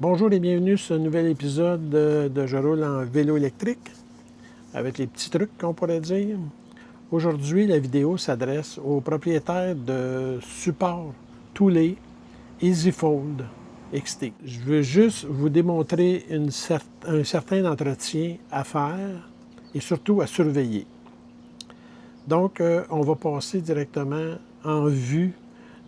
Bonjour et bienvenue sur ce nouvel épisode de Je roule en vélo électrique, avec les petits trucs qu'on pourrait dire. Aujourd'hui, la vidéo s'adresse aux propriétaires de supports Thule EasyFold XT. Je veux juste vous démontrer un certain entretien à faire et surtout à surveiller. Donc, on va passer directement en vue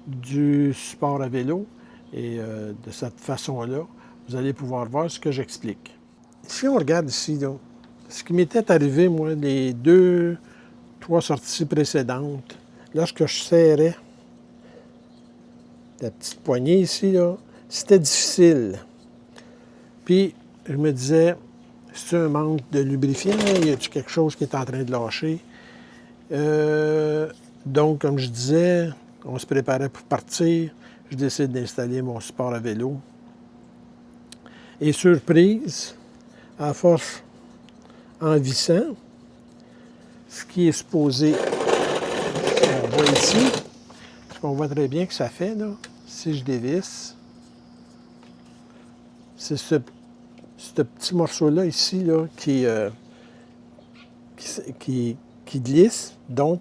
du support à vélo et de cette façon-là, vous allez pouvoir voir ce que j'explique. Si on regarde ici, là, ce qui m'était arrivé, moi, les 2-3 sorties précédentes, lorsque je serrais la petite poignée ici, là, c'était difficile. Puis, je me disais, c'est un manque de lubrifiant, y a-t-il quelque chose qui est en train de lâcher? Donc, comme je disais, on se préparait pour partir. Je décide d'installer mon support à vélo. Et surprise, à force en vissant, ce qui est supposé, on voit ici, parce qu'on voit très bien que ça fait, là, si je dévisse, c'est ce petit morceau-là ici, là, qui glisse, donc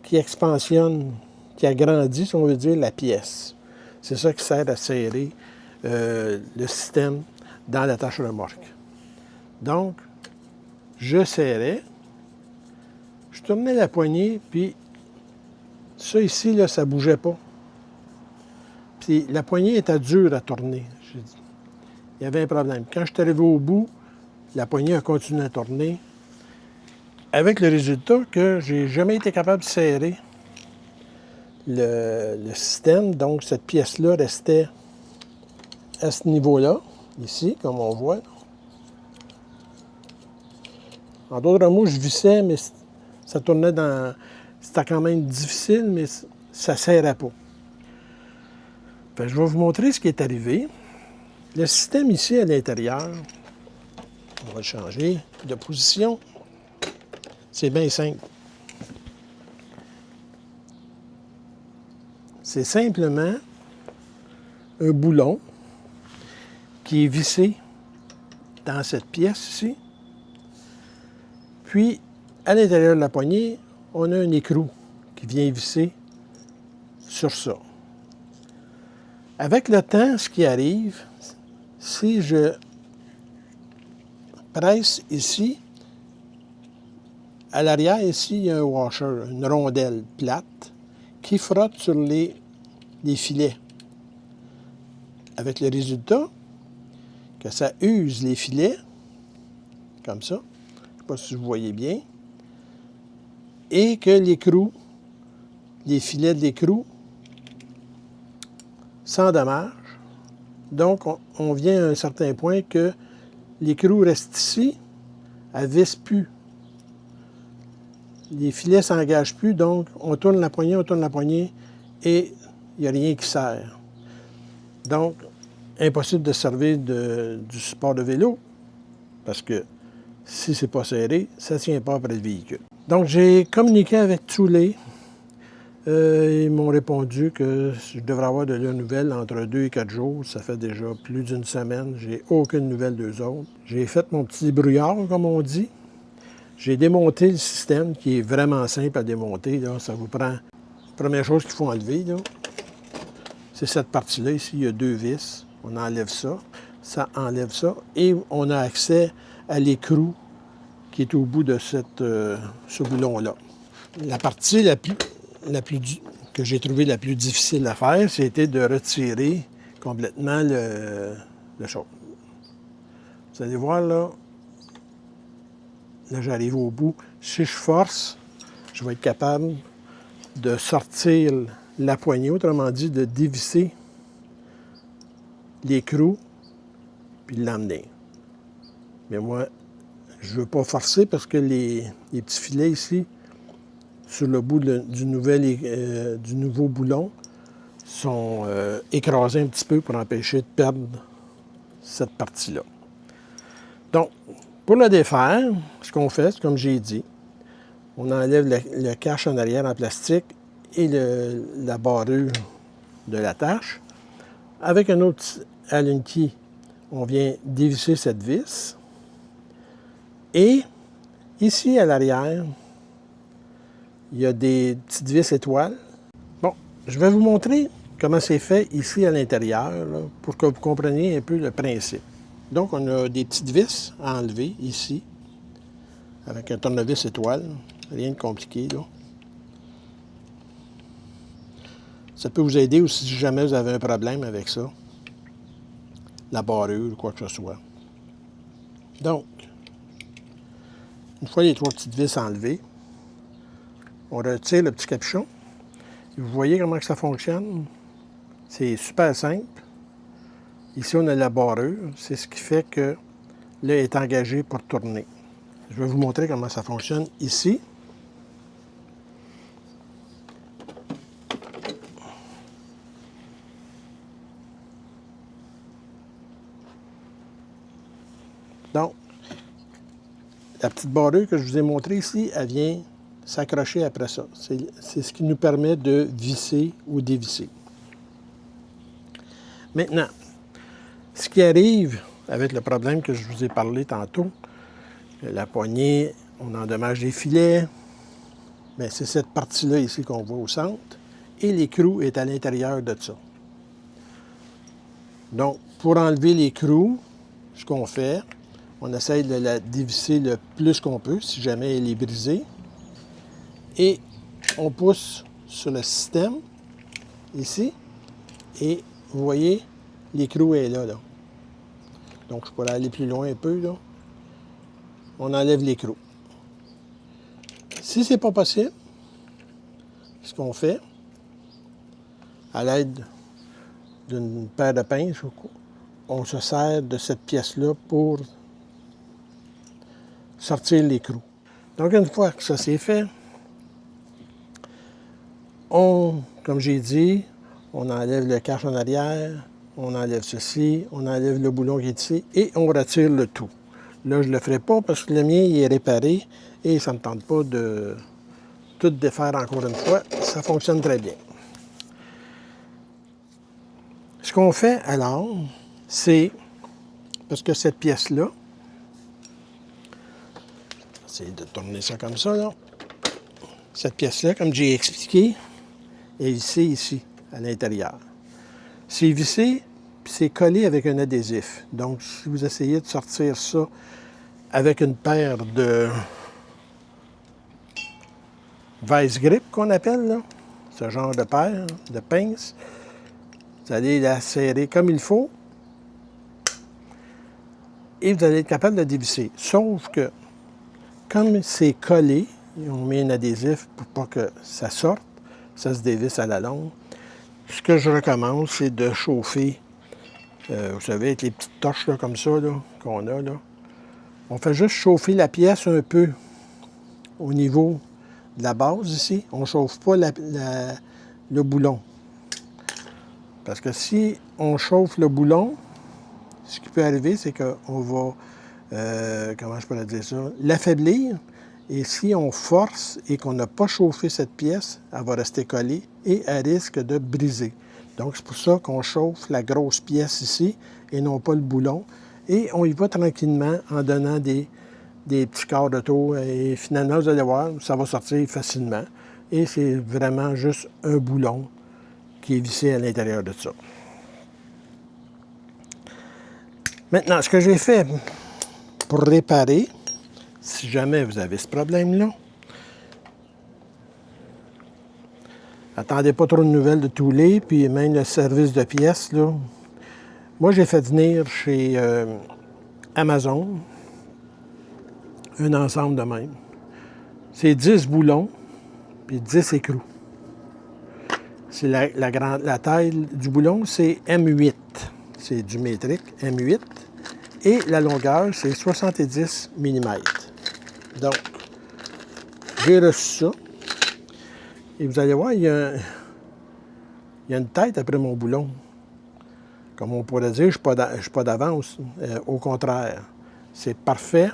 qui expansionne, qui agrandit, si on veut dire, la pièce. C'est ça qui sert à serrer le système dans l'attache remorque. Donc, je serrais, je tournais la poignée, puis ça ici, là, ça ne bougeait pas. Puis la poignée était dure à tourner. J'ai dit, il y avait un problème. Quand je suis arrivé au bout, la poignée a continué à tourner, avec le résultat que j'ai jamais été capable de serrer le système. Donc, cette pièce-là restait à ce niveau-là, ici, comme on voit. En d'autres mots, je vissais, mais ça tournait dans... C'était quand même difficile, mais ça ne serrait pas. Fait que je vais vous montrer ce qui est arrivé. Le système ici, à l'intérieur, on va le changer de position. C'est bien simple. C'est simplement un boulon qui est vissé dans cette pièce ici. Puis, à l'intérieur de la poignée, on a un écrou qui vient visser sur ça. Avec le temps, ce qui arrive, si je presse ici, à l'arrière, ici, il y a un washer, une rondelle plate, qui frotte sur les filets. Avec le résultat que ça use les filets, comme ça, je ne sais pas si vous voyez bien, et que l'écrou, les filets de l'écrou, s'endommagent. Donc, on vient à un certain point que l'écrou reste ici, elle ne visse plus. Les filets ne s'engagent plus, donc on tourne la poignée, et il n'y a rien qui sert. Donc, impossible de servir du support de vélo, parce que si ce n'est pas serré, ça ne tient pas après le véhicule. Donc, j'ai communiqué avec Thule. Ils m'ont répondu que je devrais avoir de leurs nouvelles entre 2 et 4 jours. Ça fait déjà plus d'une semaine. J'ai aucune nouvelle d'eux autres. J'ai fait mon petit brouillard, comme on dit. J'ai démonté le système, qui est vraiment simple à démonter. Là. Ça vous prend... La première chose qu'il faut enlever, là, c'est cette partie-là. Ici, il y a 2 vis. On enlève ça. Ça enlève ça. Et on a accès à l'écrou qui est au bout de ce boulon-là. La partie que j'ai trouvé la plus difficile à faire, c'était de retirer complètement le chose. Vous allez voir, là, j'arrive au bout. Si je force, je vais être capable de sortir la poignée, autrement dit, de dévisser l'écrou, puis l'emmener. Mais moi, je ne veux pas forcer parce que les petits filets ici, sur le bout du nouveau boulon, sont écrasés un petit peu pour empêcher de perdre cette partie-là. Donc, pour le défaire, ce qu'on fait, c'est comme j'ai dit, on enlève le cache en arrière en plastique et la barrure de l'attache avec un autre Allen key on vient dévisser cette vis. Et ici, à l'arrière, il y a des petites vis étoiles. Bon, je vais vous montrer comment c'est fait ici à l'intérieur, pour que vous compreniez un peu le principe. Donc, on a des petites vis à enlever ici, avec un tournevis étoile. Rien de compliqué, là. Ça peut vous aider aussi si jamais vous avez un problème avec ça. La barrure ou quoi que ce soit. Donc, une fois les 3 petites vis enlevées, on retire le petit capuchon. Et vous voyez comment ça fonctionne? C'est super simple. Ici, on a la barrure. C'est ce qui fait que là, est engagé pour tourner. Je vais vous montrer comment ça fonctionne ici. Donc, la petite barrure que je vous ai montrée ici, elle vient s'accrocher après ça. C'est ce qui nous permet de visser ou dévisser. Maintenant, ce qui arrive avec le problème que je vous ai parlé tantôt, la poignée, on endommage les filets, bien, c'est cette partie-là ici qu'on voit au centre, et l'écrou est à l'intérieur de ça. Donc, pour enlever l'écrou, ce qu'on fait, on essaye de la dévisser le plus qu'on peut, si jamais elle est brisée. Et on pousse sur le système, ici, et vous voyez, l'écrou est là, là. Donc, je pourrais aller plus loin un peu, là. On enlève l'écrou. Si ce n'est pas possible, ce qu'on fait, à l'aide d'une paire de pinces, on se sert de cette pièce-là pour sortir l'écrou. Donc, une fois que ça c'est fait, comme j'ai dit, on enlève le cache en arrière, on enlève ceci, on enlève le boulon qui est ici et on retire le tout. Là, je ne le ferai pas parce que le mien il est réparé et ça ne me tente pas de tout défaire encore une fois. Ça fonctionne très bien. Ce qu'on fait alors, c'est, parce que cette pièce-là, je vais essayer de tourner ça comme ça, là. Cette pièce-là, comme j'ai expliqué, est vissée ici, à l'intérieur. C'est vissé, puis c'est collé avec un adhésif. Donc, si vous essayez de sortir ça avec une paire de vice grip qu'on appelle, là, ce genre de paire de pinces, vous allez la serrer comme il faut et vous allez être capable de dévisser. Sauf que, comme c'est collé, on met un adhésif pour pas que ça sorte, ça se dévisse à la longue. Ce que je recommande, c'est de chauffer, vous savez, avec les petites torches là, comme ça qu'on a. Là. On fait juste chauffer la pièce un peu au niveau de la base ici. On ne chauffe pas le boulon. Parce que si on chauffe le boulon, ce qui peut arriver, c'est qu'on va, comment je pourrais dire ça, l'affaiblir. Et si on force et qu'on n'a pas chauffé cette pièce, elle va rester collée et elle risque de briser. Donc, c'est pour ça qu'on chauffe la grosse pièce ici et non pas le boulon. Et on y va tranquillement en donnant des petits quarts de tour. Et finalement, vous allez voir, ça va sortir facilement. Et c'est vraiment juste un boulon qui est vissé à l'intérieur de ça. Maintenant, ce que j'ai fait pour réparer, si jamais vous avez ce problème-là, attendez pas trop de nouvelles de Thule, puis même le service de pièces, là. Moi, j'ai fait venir chez Amazon un ensemble de même. C'est 10 boulons, puis 10 écrous. C'est la taille du boulon, c'est M8. C'est du métrique, M8. Et la longueur, c'est 70 mm. Donc, j'ai reçu ça. Et vous allez voir, il y a une tête après mon boulon. Comme on pourrait dire, je ne suis pas d'avance. Au contraire, c'est parfait.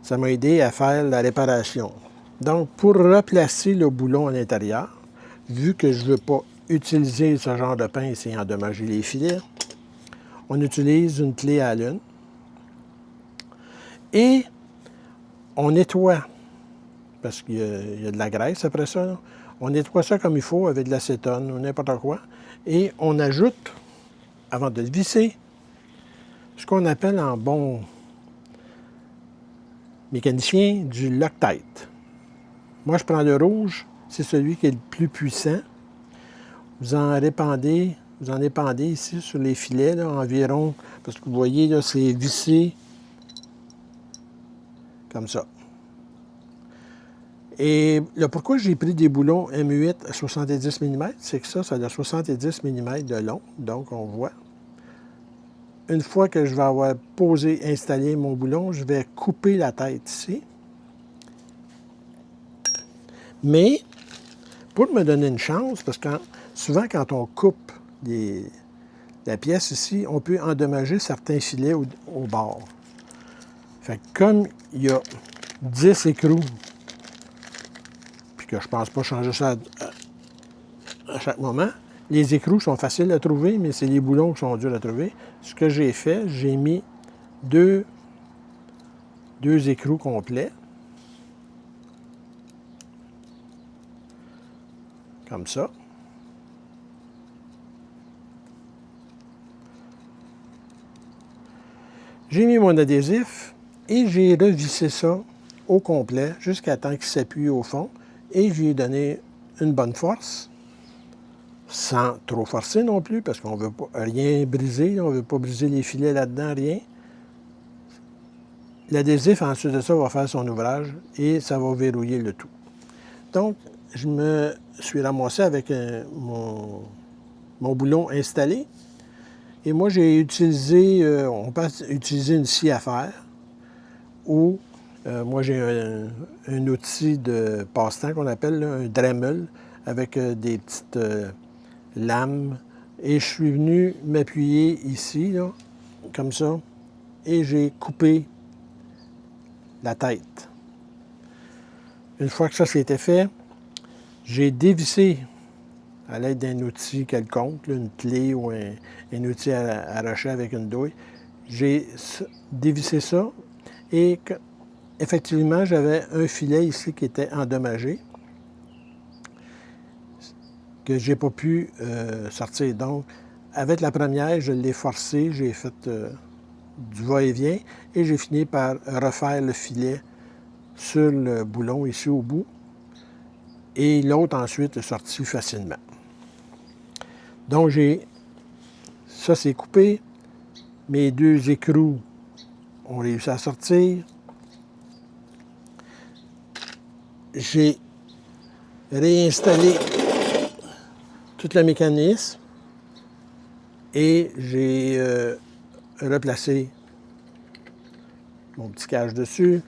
Ça m'a aidé à faire la réparation. Donc, pour replacer le boulon à l'intérieur, vu que je ne veux pas utiliser ce genre de pince et endommager les filets, on utilise une clé à lune et on nettoie, parce qu'il y a de la graisse après ça, là. On nettoie ça comme il faut avec de l'acétone ou n'importe quoi et on ajoute, avant de le visser, ce qu'on appelle en bon mécanicien du Loctite. Moi, je prends le rouge, c'est celui qui est le plus puissant. Vous en épandez ici sur les filets, là, environ, parce que vous voyez, là, c'est vissé comme ça. Et là, pourquoi j'ai pris des boulons M8 à 70 mm, c'est que ça a 70 mm de long, donc on voit. Une fois que je vais avoir posé, installé mon boulon, je vais couper la tête ici. Mais, pour me donner une chance, parce que souvent quand on coupe la pièce ici, on peut endommager certains filets au bord. Fait que comme il y a 10 écrous, puis que je ne pense pas changer ça à chaque moment, les écrous sont faciles à trouver, mais c'est les boulons qui sont durs à trouver. Ce que j'ai fait, j'ai mis deux écrous complets, comme ça. J'ai mis mon adhésif et j'ai revissé ça au complet jusqu'à temps qu'il s'appuie au fond et je lui ai donné une bonne force, sans trop forcer non plus, parce qu'on ne veut pas rien briser, on ne veut pas briser les filets là-dedans, rien. L'adhésif, ensuite de ça, va faire son ouvrage et ça va verrouiller le tout. Donc, je me suis ramassé avec mon boulon installé. Et moi, j'ai utilisé, on peut utiliser une scie à fer ou moi, j'ai un outil de passe-temps qu'on appelle là, un Dremel avec des petites lames. Et je suis venu m'appuyer ici, là, comme ça, et j'ai coupé la tête. Une fois que ça c'était fait, j'ai dévissé à l'aide d'un outil quelconque, là, une clé ou un outil arraché avec une douille. J'ai dévissé ça et effectivement, j'avais un filet ici qui était endommagé, que je n'ai pas pu sortir. Donc, avec la première, je l'ai forcé, j'ai fait du va-et-vient et j'ai fini par refaire le filet sur le boulon ici au bout. Et l'autre ensuite est sorti facilement. Donc, ça c'est coupé. Mes deux écrous ont réussi à sortir. J'ai réinstallé tout le mécanisme et j'ai replacé mon petit cache dessus.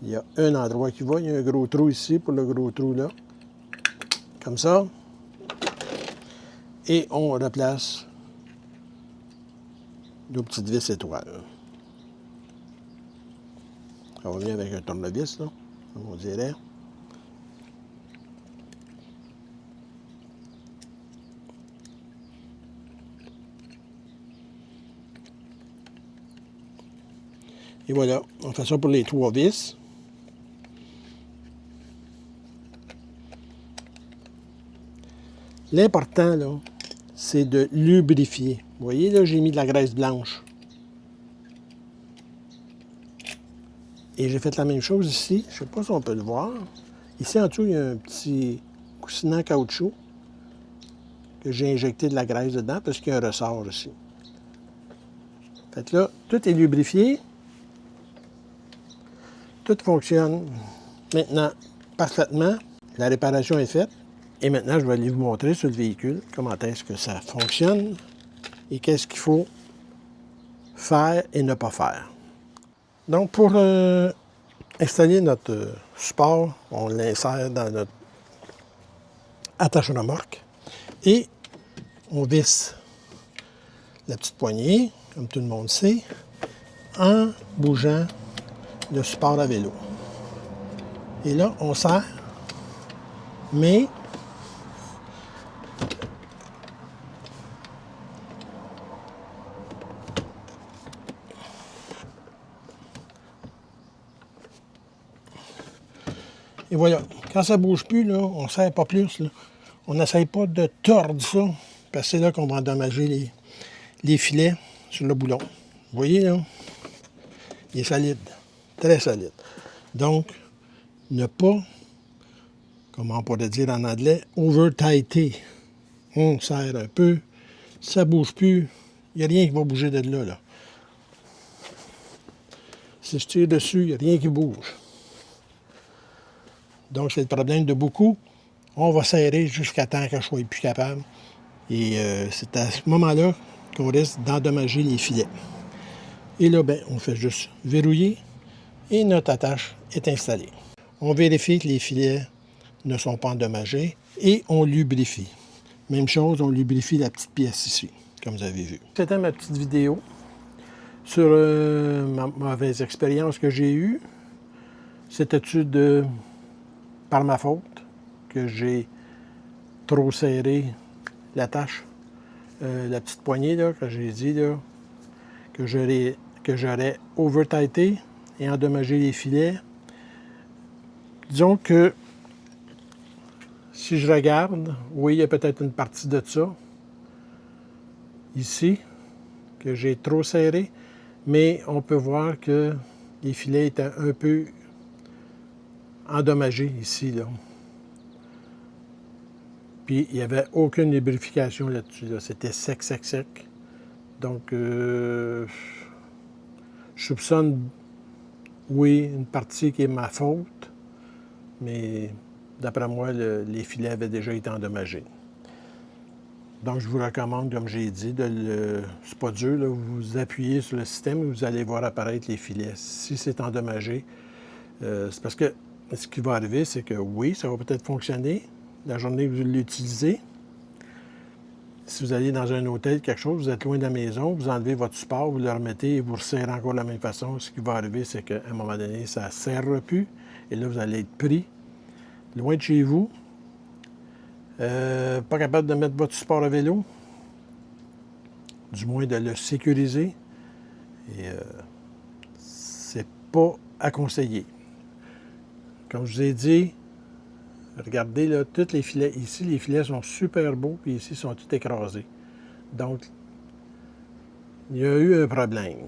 Il y a un endroit qui va, il y a un gros trou ici pour le gros trou là, comme ça. Et on replace nos petites vis étoiles. Ça va bien avec un tournevis, là, comme on dirait. Et voilà, on fait ça pour les 3 vis. L'important, là, c'est de lubrifier. Vous voyez, là, j'ai mis de la graisse blanche. Et j'ai fait la même chose ici. Je ne sais pas si on peut le voir. Ici, en dessous, il y a un petit coussinet en caoutchouc que j'ai injecté de la graisse dedans parce qu'il y a un ressort ici. Fait que là, tout est lubrifié. Tout fonctionne maintenant parfaitement. La réparation est faite. Et maintenant, je vais aller vous montrer sur le véhicule comment est-ce que ça fonctionne et qu'est-ce qu'il faut faire et ne pas faire. Donc, pour installer notre support, on l'insère dans notre attache-remorque et on visse la petite poignée, comme tout le monde sait, en bougeant le support à vélo. Et là, on serre, mais Et voilà, quand ça ne bouge plus, là, on ne serre pas plus. Là. On n'essaye pas de tordre ça, parce que c'est là qu'on va endommager les filets sur le boulon. Vous voyez, là, il est solide, très solide. Donc, ne pas, comment on pourrait dire en anglais, over-tighter. On serre un peu, ça ne bouge plus, il n'y a rien qui va bouger de là. Si je tire dessus, il n'y a rien qui bouge. Donc, c'est le problème de beaucoup. On va serrer jusqu'à temps que je ne sois plus capable. Et c'est à ce moment-là qu'on risque d'endommager les filets. Et là, ben, on fait juste verrouiller et notre attache est installée. On vérifie que les filets ne sont pas endommagés et on lubrifie. Même chose, on lubrifie la petite pièce ici, comme vous avez vu. C'était ma petite vidéo sur ma mauvaise expérience que j'ai eue. C'était-tu par ma faute que j'ai trop serré l'attache, la petite poignée, là, que j'ai dit, là, que j'aurais over-tighté et endommagé les filets. Disons que si je regarde, oui, il y a peut-être une partie de ça, ici, que j'ai trop serré, mais on peut voir que les filets étaient un peu endommagés ici, là. Puis, il n'y avait aucune lubrification là-dessus, là. C'était sec, sec, sec. Donc, je soupçonne, oui, une partie qui est ma faute, mais d'après moi, les filets avaient déjà été endommagés. Donc, je vous recommande, comme j'ai dit, c'est pas dur, là, vous appuyez sur le système et vous allez voir apparaître les filets. Si c'est endommagé, c'est parce que ce qui va arriver, c'est que oui, ça va peut-être fonctionner la journée que vous l'utilisez. Si vous allez dans un hôtel, quelque chose, vous êtes loin de la maison, vous enlevez votre support, vous le remettez et vous resserrez encore de la même façon. Ce qui va arriver, c'est qu'à un moment donné, ça ne serre plus. Et là, vous allez être pris loin de chez vous. Pas capable de mettre votre support à vélo. Du moins de le sécuriser. Et c'est pas à conseiller. Comme je vous ai dit, regardez là, tous les filets. Ici, les filets sont super beaux, puis ici, ils sont tous écrasés. Donc, il y a eu un problème.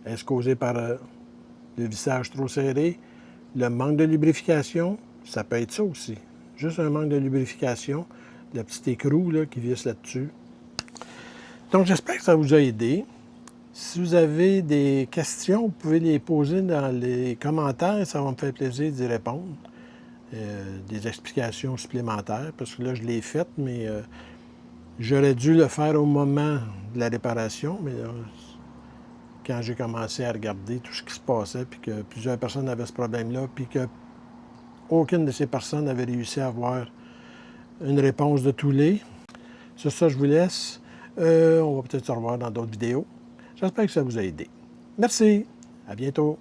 Est-ce causé par le vissage trop serré? Le manque de lubrification? Ça peut être ça aussi. Juste un manque de lubrification. Le petit écrou là, qui visse là-dessus. Donc, j'espère que ça vous a aidé. Si vous avez des questions, vous pouvez les poser dans les commentaires. Ça va me faire plaisir d'y répondre. Des explications supplémentaires, parce que là, je l'ai faite, mais j'aurais dû le faire au moment de la réparation, mais là, quand j'ai commencé à regarder tout ce qui se passait, puis que plusieurs personnes avaient ce problème-là, puis que aucune de ces personnes n'avait réussi à avoir une réponse de tous les. Sur ça, je vous laisse. On va peut-être se revoir dans d'autres vidéos. J'espère que ça vous a aidé. Merci. À bientôt.